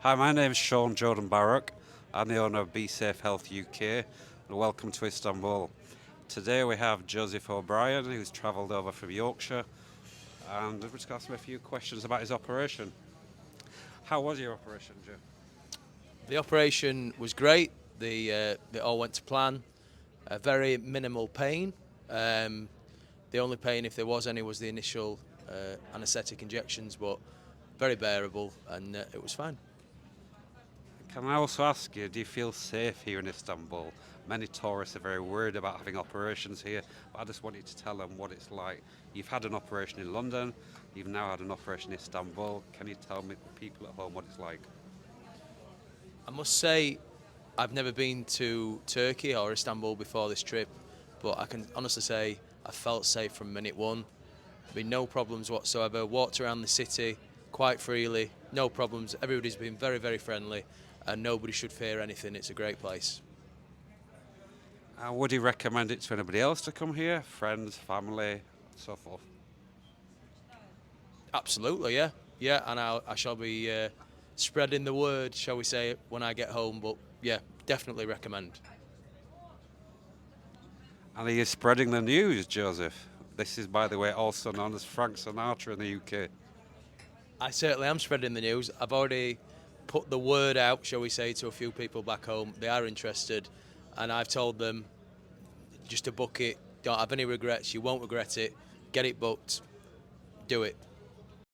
Hi, my name is Sean Baruch. I'm the owner of Be Safe Health UK, and welcome to Istanbul. Today we have Joseph O'Brien, who's travelled over from Yorkshire, and we're just going to ask him a few questions about his operation. How was your operation, Joe? The operation was great. They all went to plan. Very minimal pain. The only pain, if there was any, was the initial anaesthetic injections, but very bearable, and it was fine. Can I also ask you, do you feel safe here in Istanbul? Many tourists are very worried about having operations here, but I just want you to tell them what it's like. You've had an operation in London, you've now had an operation in Istanbul. Can you tell me, the people at home, what it's like? I must say, I've never been to Turkey or Istanbul before this trip, but I can honestly say I felt safe from minute one. Been no problems whatsoever. Walked around the city quite freely, no problems. Everybody's been very, very friendly, and nobody should fear anything. It's a great place. Would you recommend it to anybody else to come here? Friends, family, so forth? Absolutely, yeah, yeah, and I shall be spreading the word, shall we say, when I get home. But yeah, definitely recommend. And are you spreading the news, Joseph? This is, by the way, also known as Frank Sinatra in the UK. I certainly am spreading the news. I've already put the word out, shall we say, to a few people back home. They are interested, and I've told them just to book it. Don't have any regrets. You won't regret it. Get it booked. Do it.